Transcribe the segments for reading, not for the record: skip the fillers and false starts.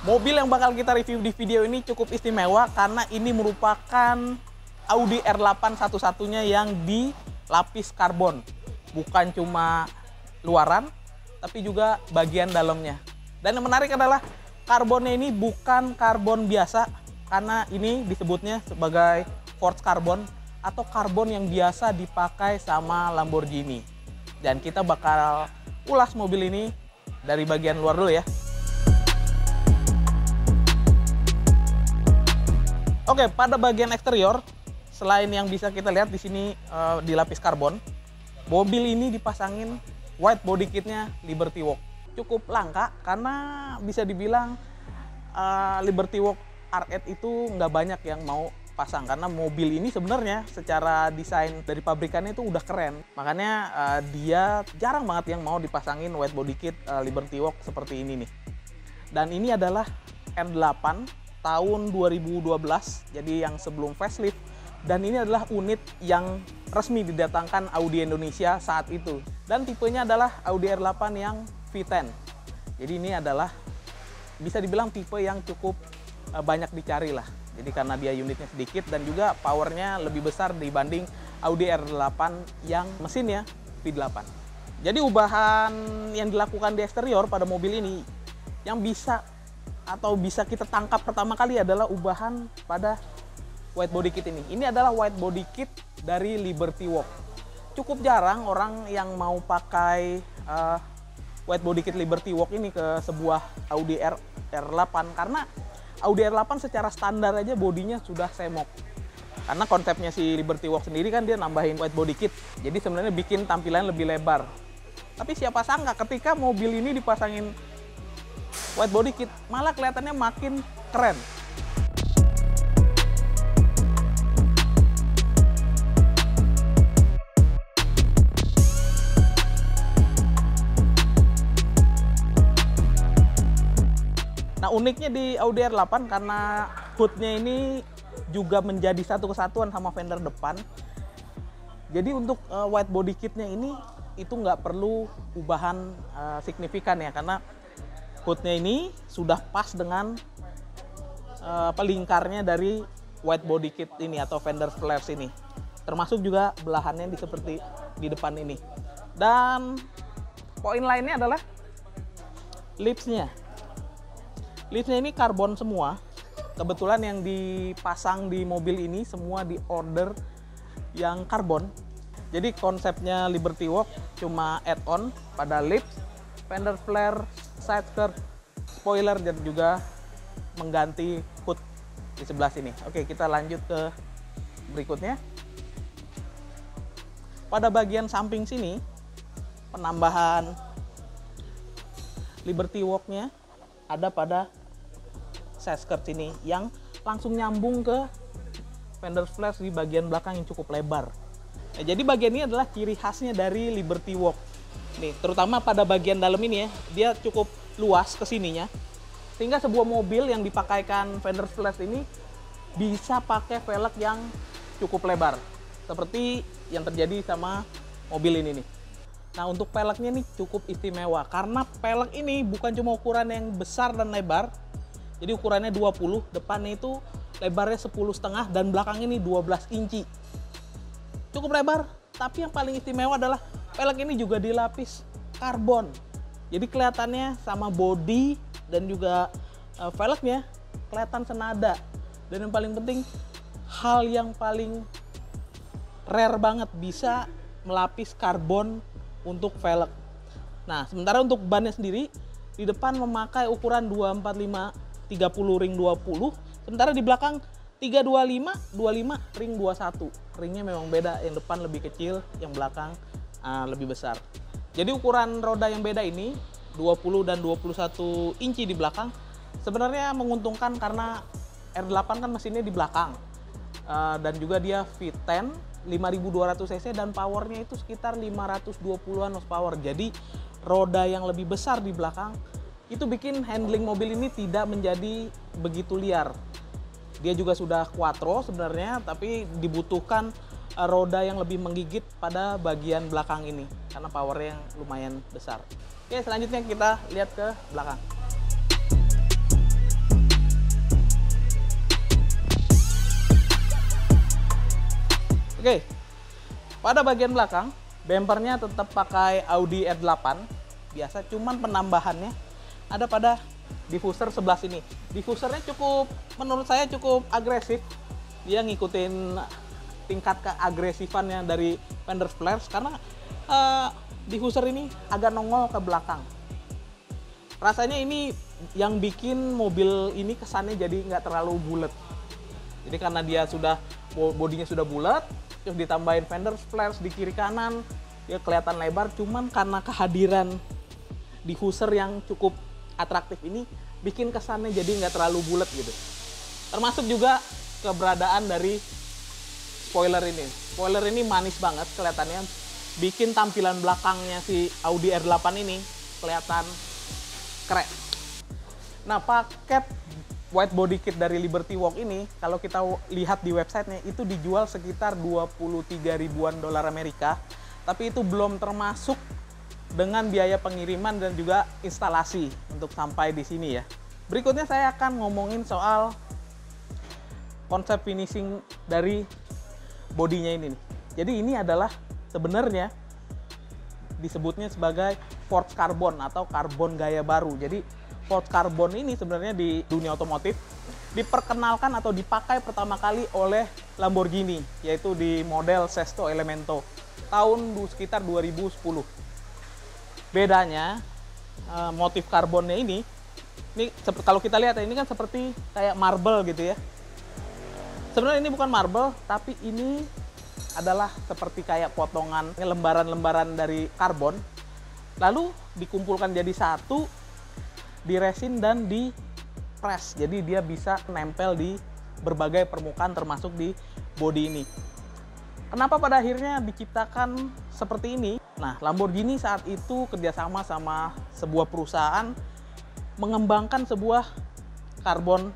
Mobil yang bakal kita review di video ini cukup istimewa karena ini merupakan Audi R8 satu-satunya yang dilapis karbon. Bukan cuma luaran, tapi juga bagian dalamnya. Dan yang menarik adalah karbonnya ini bukan karbon biasa, karena ini disebutnya sebagai forged carbon atau karbon yang biasa dipakai sama Lamborghini. Dan kita bakal ulas mobil ini dari bagian luar dulu ya. Oke, pada bagian eksterior, selain yang bisa kita lihat di sini dilapis karbon, mobil ini dipasangin white body kitnya Liberty Walk. Cukup langka karena bisa dibilang Liberty Walk R8 itu nggak banyak yang mau pasang, karena mobil ini sebenarnya secara desain dari pabrikannya itu udah keren. Makanya dia jarang banget yang mau dipasangin white body kit Liberty Walk seperti ini nih. Dan ini adalah R8 tahun 2012, jadi yang sebelum facelift, dan ini adalah unit yang resmi didatangkan Audi Indonesia saat itu, dan tipenya adalah Audi R8 yang V10. Jadi ini adalah bisa dibilang tipe yang cukup banyak dicari lah, jadi karena dia unitnya sedikit dan juga powernya lebih besar dibanding Audi R8 yang mesinnya V8. Jadi ubahan yang dilakukan di eksterior pada mobil ini yang bisa kita tangkap pertama kali adalah ubahan pada white body kit ini. Ini adalah white body kit dari Liberty Walk. Cukup jarang orang yang mau pakai white body kit Liberty Walk ini ke sebuah Audi R8, karena Audi R8 secara standar aja bodinya sudah semok. Karena konsepnya si Liberty Walk sendiri kan dia nambahin white body kit, jadi sebenarnya bikin tampilan lebih lebar. Tapi siapa sangka ketika mobil ini dipasangin white body kit, malah kelihatannya makin keren. Nah, uniknya di Audi R8 karena hoodnya ini juga menjadi satu kesatuan sama fender depan. Jadi untuk white body kitnya ini itu nggak perlu ubahan signifikan ya, karena hoodnya ini sudah pas dengan lingkarnya dari white body kit ini atau fender flares ini, termasuk juga belahannya seperti di depan ini. Dan poin lainnya adalah lipsnya. Lipsnya ini karbon semua. Kebetulan yang dipasang di mobil ini semua di order yang karbon. Jadi konsepnya Liberty Walk cuma add-on pada lips, fender flare, side skirt, spoiler, dan juga mengganti hood di sebelah sini. Oke, kita lanjut ke berikutnya. Pada bagian samping sini, penambahan Liberty Walk-nya ada pada side skirt sini yang langsung nyambung ke fender flares di bagian belakang yang cukup lebar. Nah, jadi bagian ini adalah ciri khasnya dari Liberty Walk. Nih, terutama pada bagian dalam ini ya, dia cukup luas kesininya, sehingga sebuah mobil yang dipakaikan fender flares ini bisa pakai velg yang cukup lebar, seperti yang terjadi sama mobil ini nih. Nah, untuk velgnya nih cukup istimewa, karena velg ini bukan cuma ukuran yang besar dan lebar, jadi ukurannya 20, depannya itu lebarnya 10,5 dan belakangnya ini 12 inci. Cukup lebar, tapi yang paling istimewa adalah velg ini juga dilapis karbon. Jadi kelihatannya sama body dan juga velgnya kelihatan senada. Dan yang paling penting, hal yang paling rare banget, bisa melapis karbon untuk velg. Nah, sementara untuk bannya sendiri di depan memakai ukuran 245 30 ring 20, sementara di belakang 325 25 ring 21. Ringnya memang beda, yang depan lebih kecil, yang belakang lebih besar. Jadi ukuran roda yang beda ini 20 dan 21 inci di belakang sebenarnya menguntungkan karena R8 kan mesinnya di belakang, dan juga dia V10 5200 cc dan powernya itu sekitar 520-an horsepower. Jadi roda yang lebih besar di belakang itu bikin handling mobil ini tidak menjadi begitu liar. Dia juga sudah quattro sebenarnya, tapi dibutuhkan roda yang lebih menggigit pada bagian belakang ini karena powernya yang lumayan besar. Oke, selanjutnya kita lihat ke belakang. Oke, pada bagian belakang, bumpernya tetap pakai Audi R8 biasa, cuman penambahannya ada pada diffuser sebelah sini. Diffusernya cukup, menurut saya cukup agresif. Dia ngikutin tingkat keagresifannya dari fender flares karena diffuser ini agak nongol ke belakang. Rasanya ini yang bikin mobil ini kesannya jadi nggak terlalu bulat. Jadi karena dia sudah bodinya sudah bulat, terus ditambahin fender flares di kiri kanan, dia kelihatan lebar. Cuman karena kehadiran diffuser yang cukup atraktif ini bikin kesannya jadi nggak terlalu bulat gitu. Termasuk juga keberadaan dari spoiler ini. Spoiler ini manis banget kelihatannya, bikin tampilan belakangnya si Audi R8 ini kelihatan keren. Nah, paket white body kit dari Liberty Walk ini, kalau kita lihat di websitenya, itu dijual sekitar 23 ribuan dolar Amerika. Tapi itu belum termasuk dengan biaya pengiriman dan juga instalasi untuk sampai di sini ya. Berikutnya saya akan ngomongin soal konsep finishing dari bodinya ini. Jadi ini adalah sebenarnya disebutnya sebagai forged carbon atau karbon gaya baru. Jadi forged carbon ini sebenarnya di dunia otomotif diperkenalkan atau dipakai pertama kali oleh Lamborghini, yaitu di model Sesto Elemento tahun sekitar 2010. Bedanya motif karbonnya ini kalau kita lihat ini kan seperti kayak marble gitu ya. Sebenarnya ini bukan marble, tapi ini adalah seperti kayak potongan lembaran-lembaran dari karbon, lalu dikumpulkan jadi satu, diresin dan di press. Jadi dia bisa nempel di berbagai permukaan termasuk di bodi ini. Kenapa pada akhirnya diciptakan seperti ini? Nah, Lamborghini saat itu kerjasama sama sebuah perusahaan mengembangkan sebuah karbon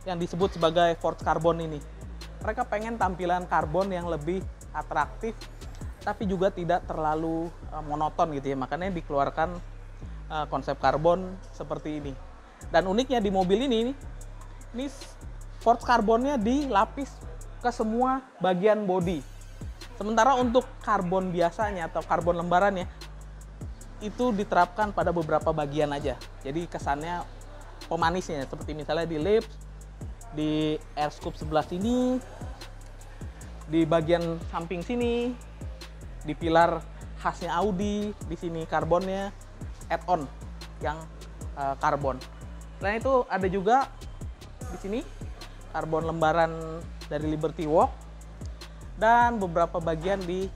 yang disebut sebagai forged carbon ini. Mereka pengen tampilan karbon yang lebih atraktif tapi juga tidak terlalu monoton gitu ya. Makanya dikeluarkan konsep karbon seperti ini. Dan uniknya di mobil ini forged carbonnya dilapis ke semua bagian bodi. Sementara untuk karbon biasanya atau karbon lembarannya itu diterapkan pada beberapa bagian aja. Jadi kesannya pemanisnya seperti misalnya di lips, di air scoop sebelah sini, di bagian samping sini, di pilar khasnya Audi, di sini karbonnya add-on yang karbon. Selain itu ada juga di sini karbon lembaran dari Liberty Walk dan beberapa bagian di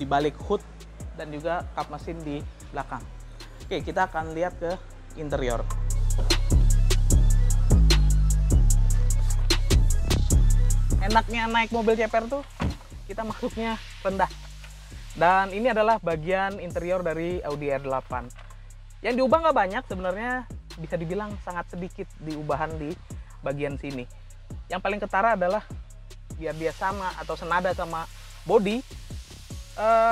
balik hood dan juga kap mesin di belakang. Oke, kita akan lihat ke interior. Enaknya naik mobil CPR tuh kita masuknya rendah. Dan ini adalah bagian interior dari Audi R8. Yang diubah nggak banyak sebenarnya, bisa dibilang sangat sedikit diubahan di bagian sini. Yang paling ketara adalah biar dia sama atau senada sama body,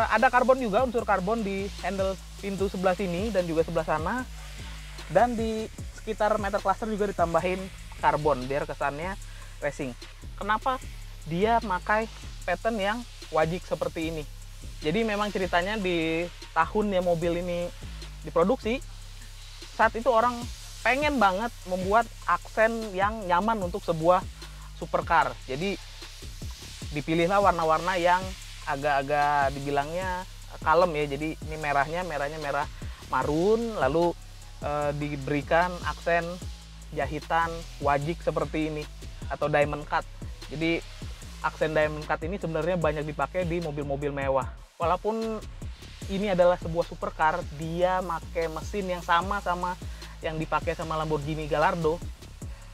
ada karbon juga, unsur karbon di handle pintu sebelah sini dan juga sebelah sana. Dan di sekitar meter cluster juga ditambahin karbon biar kesannya racing. Kenapa dia pakai pattern yang wajik seperti ini? Jadi memang ceritanya di tahun ya mobil ini diproduksi, saat itu orang pengen banget membuat aksen yang nyaman untuk sebuah supercar. Jadi dipilihlah warna-warna yang agak-agak dibilangnya kalem ya. Jadi ini merahnya merah marun, lalu diberikan aksen jahitan wajik seperti ini atau diamond cut. Jadi aksen diamond cut ini sebenarnya banyak dipakai di mobil-mobil mewah. Walaupun ini adalah sebuah supercar, dia pakai mesin yang sama yang dipakai sama Lamborghini Gallardo.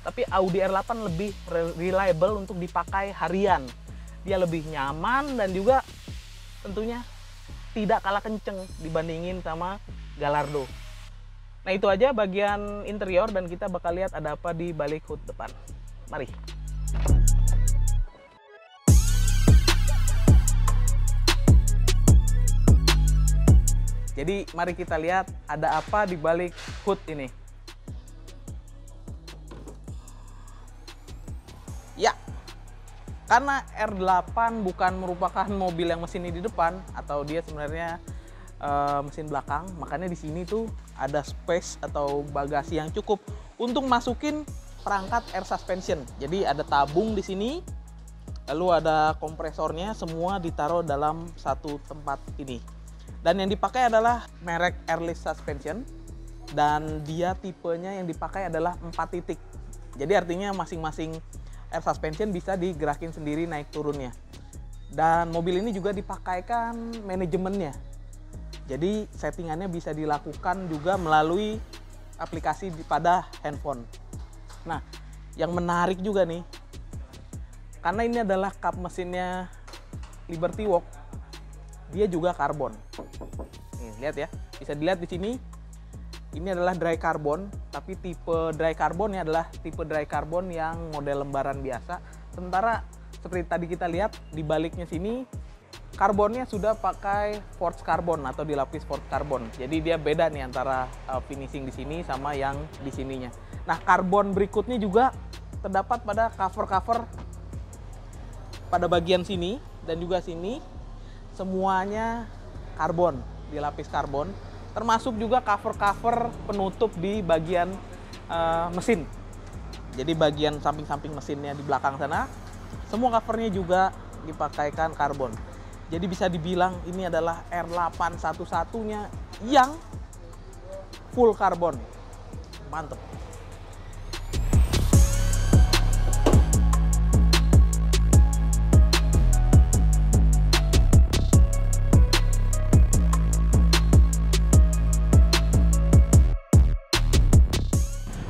Tapi Audi R8 lebih reliable untuk dipakai harian. Dia lebih nyaman dan juga tentunya tidak kalah kenceng dibandingin sama Gallardo. Nah, itu aja bagian interior dan kita bakal lihat ada apa di balik hood depan. Mari. Jadi mari kita lihat ada apa di balik hood ini. Ya, Karena R8 bukan merupakan mobil yang mesinnya di depan, atau dia sebenarnya mesin belakang, makanya di sini tuh ada space atau bagasi yang cukup untuk masukin perangkat air suspension. Jadi ada tabung di sini, lalu ada kompresornya, semua ditaruh dalam satu tempat ini. Dan yang dipakai adalah merek Airless Suspension, dan dia tipenya yang dipakai adalah 4 titik. Jadi artinya masing-masing air suspension bisa digerakin sendiri naik turunnya. Dan mobil ini juga dipakaikan manajemennya. Jadi settingannya bisa dilakukan juga melalui aplikasi pada handphone. Nah, yang menarik juga nih, karena ini adalah kap mesinnya Liberty Walk, dia juga karbon. Nih, lihat ya, bisa dilihat di sini. Ini adalah dry carbon, tapi tipe dry carbonnya adalah tipe dry carbon yang model lembaran biasa. Sementara seperti tadi kita lihat di baliknya sini, karbonnya sudah pakai forged carbon atau dilapis forged carbon. Jadi dia beda nih antara finishing di sini sama yang di sininya. Nah, karbon berikutnya juga terdapat pada cover-cover pada bagian sini dan juga sini, semuanya karbon, dilapis karbon. Termasuk juga cover-cover penutup di bagian mesin. Jadi bagian samping-samping mesinnya di belakang sana, semua covernya juga dipakaikan karbon. Jadi bisa dibilang ini adalah R8 satu-satunya yang full karbon. Mantep.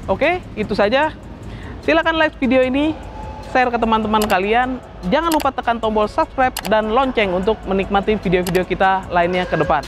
Oke, itu saja. Silakan like video ini, share ke teman-teman kalian. Jangan lupa tekan tombol subscribe dan lonceng untuk menikmati video-video kita lainnya ke depan.